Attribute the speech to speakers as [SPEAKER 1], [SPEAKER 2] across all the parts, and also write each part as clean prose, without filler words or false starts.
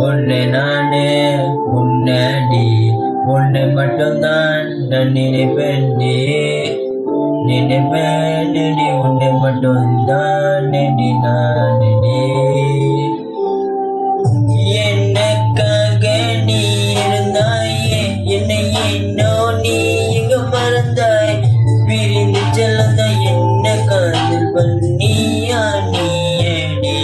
[SPEAKER 1] உன்னை நானே முன்னாடி உன்னை மட்டும்தான் நான் நினைப்பேன்டி உன்னை மட்டும்தான் நானடி எனக்காக நீ இருந்தாயே என்னை என்னோ நீ எங்க மறந்தாய் பிரிந்து செல்லத என்ன காதல் பண்ணியா நீயடி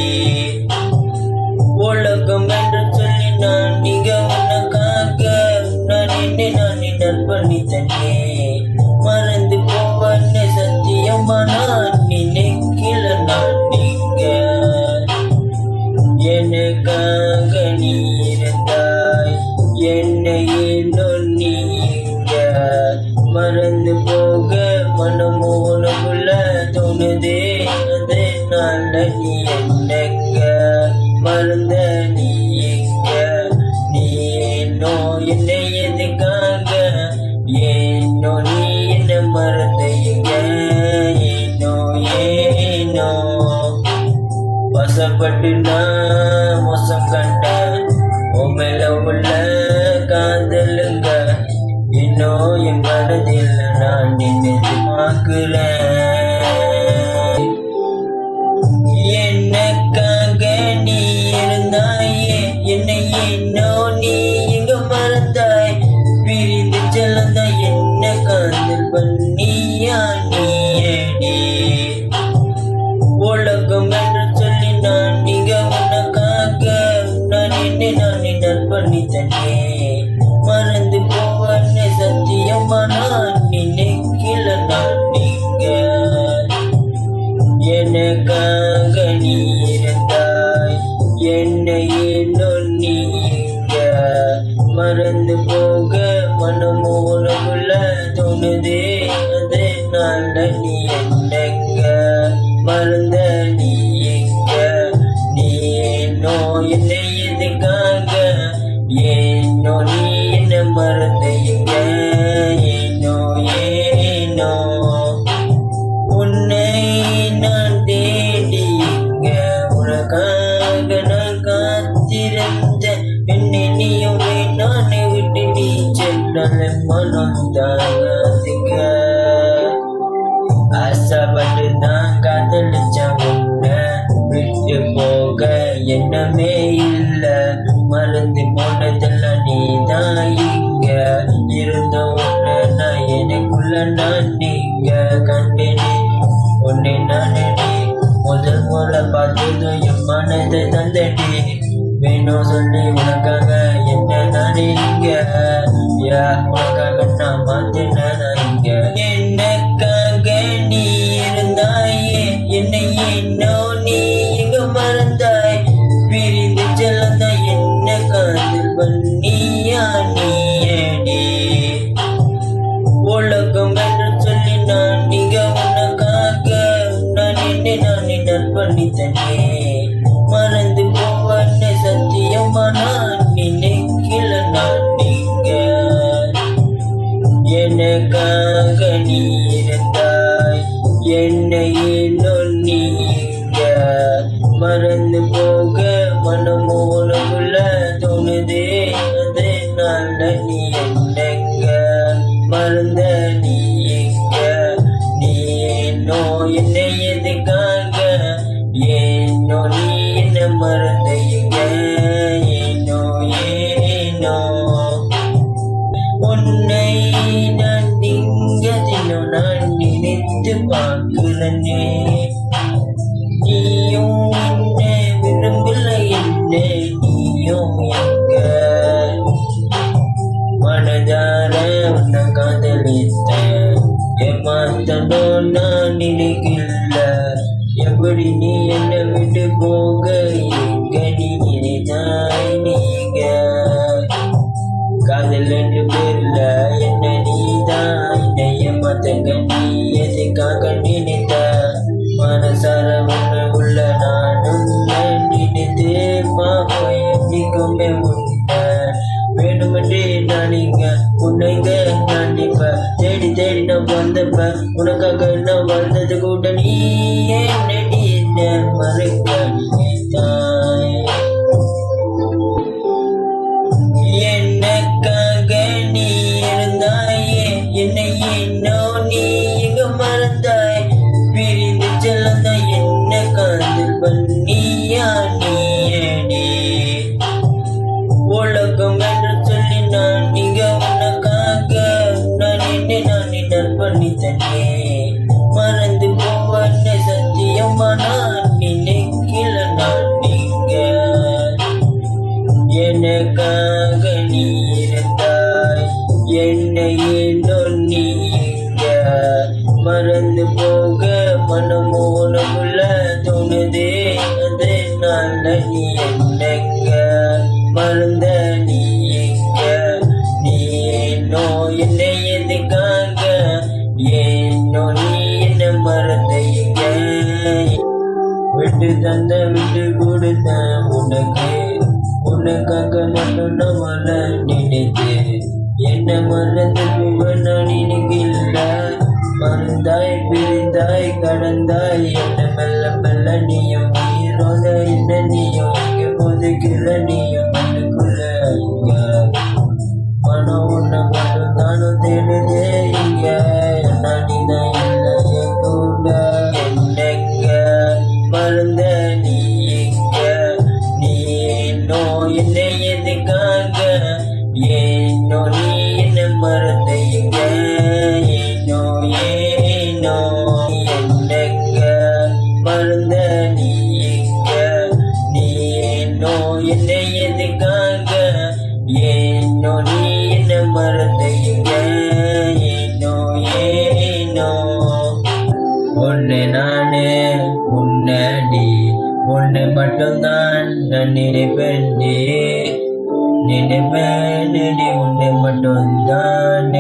[SPEAKER 1] உலகம் என்று சொல்லி நான் நீங்க உனக்காக நான் பண்ணித்தனே மறந்து போவன்னு சத்தியமா நான் நினைக்கல நான் நீங்க எனக்காக நீ இருந்தாய் என்னை நீங்க மறந்து போக மனமோ உனக்குள்ள தோணுதே அதனால நீ என்னங்க மறந்த நீ எங்க நீ ஏனோ என்னை எதுக்காக ஏனோ நீ என்ன மறந்த எங்க ஏனோ வசப்பட்டு நான் மோசம் கண்டேன் உண்மையில உள்ள காதலுங்க இன்னும் என் மனதில் நான் நினைத்து பார்க்கிறேன் எனக்காக நீ இருந்தாயே என்னை என்னோ நீ எங்க மறந்தாய் பிரிந்து செல்லத என்ன காதல் பண்ணியா நீயடி உலகம் என்று சொல்லி நான் நீங்க உனக்காக நான் பண்ணித்தனே மறந்து போவன்னு சத்தியமா நான் நினைக்கல நான் நீங்க எனக்காக நீ இருந்தாய் என்னை நீங்க மறந்து போக மனமோ உனக்குள்ள தோணுதே அதனால நீ என்னங்க மறந்த நீ எங்க நீ ஏனோ என்னை எதுக்காக ஏனோ நீ என்ன மறந்த எங்க ஏனோ உன்னை நான் தேடி இங்க உனக்காக நான் காத்திருந்த என்னை நீயும் நானே விட்டு நீ சென்றால மனம் தாங்காதீங்க ஆசைப்பட்டு நான் காதலிச்ச உன்னை விட்டு போக எண்ணமே இல்ல மறந்து போனதெல்லாம் நீதான் இங்க இருந்த உன்னை நான் எனக்குள்ள நான் நீங்க கண்டேனே உன்னை நானடி முதல் முறை பார்த்ததும் என் மனதை தந்தடி வேணும் சொல்லி உனக்காக என்ன நானே இங்க உனக்காக நான் மாத்தினேன் இங்க எனக்காக நீ இருந்தாயே என்னை என்னோ நீ எங்க மறந்தாய் பிரிந்து செல்லத என்ன காதல் பண்ணியா நீயடி உலகம் என்று சொல்லி நான் நீங்க உனக்காக நான் பண்ணித்தனே மறந்து போவன்னு சத்தியமா நான் நினைக்கல நான் நீங்க எனக்காக நீ இருந்தாய் என்னை நீங்க மறந்து போக மனமோ உனக்குள்ள தோணுதே அதனால நீ என்னங்க மறந்த நீ எங்க நீ ஏனோ என்னை எதுக்காக ஏனோ நீ என்ன மறந்த எங்க ஏனோ உன்னை நான் தினம் நான் நினைத்து பார்க்கிறனே நீயும் என்னை விரும்பல என்ன நீயும் எங்க மனதார உன்னை காதலித்தேன் ஏமாத்தனும் நான் நினைக்கல எப்படி நீ என்னை விட்டு போக வந்தவன் நீயா நீயடி. உலகம் என்று சொல்லி நான் நீங்க உனக்காக நான் நற்பணித்தனே. மறந்து போவனே சத்தியமா நான் நினைக்கல நான் நீங்க. எனக்காக நீ இருந்தாய் என்னை ஏனோ நீ இங்க. மறந்து போக மனமோ உனக்குள்ள தோணுதே அதனால நீ என்னங்க. மறந்த நீ எங்க. நீ ஏனோ என்னை எதுக்காக ஏனோ நீ என்ன மறந்த எங்க. விட்டு தந்த விட்டு கொடுத்த உனக்கு உனக்காக மட்டும் நம்மள நினைத்து என்ன மறந்து நான் நினைக்கல. மறந்தாய் பிரிந்தாய் கடந்தாய் என்ன மெல்ல மெல்ல. நீயும் உயிரோட என்ன நீயும் இங்க போதுக்கிற நீயும் மண்ணுக்குள்ள இங்க. மனம் உன்னை மட்டும் தானும் தேடுதே இங்க. நீதான் இல்லை என் கூட என்னங்க. மறந்த நீ எங்க. நீ ஏனோ என்னை எதுக்காக ஏனோ நீ என்ன மறந்த எங்க. ஏனோ ஏனோ என்னங்க. மறந்த நீ எங்க. நீ ஏனோ என்னை எதுக்காக ஏனோ நீ என்ன மறந்த எங்க. ஏனோ ஏனோ உன்னை நானே உன்னடி உன்னை மட்டும்தான் நான் நினைப்பேன்டி. நினைப்பேனடி உன்னை மட்டும்தான் நான்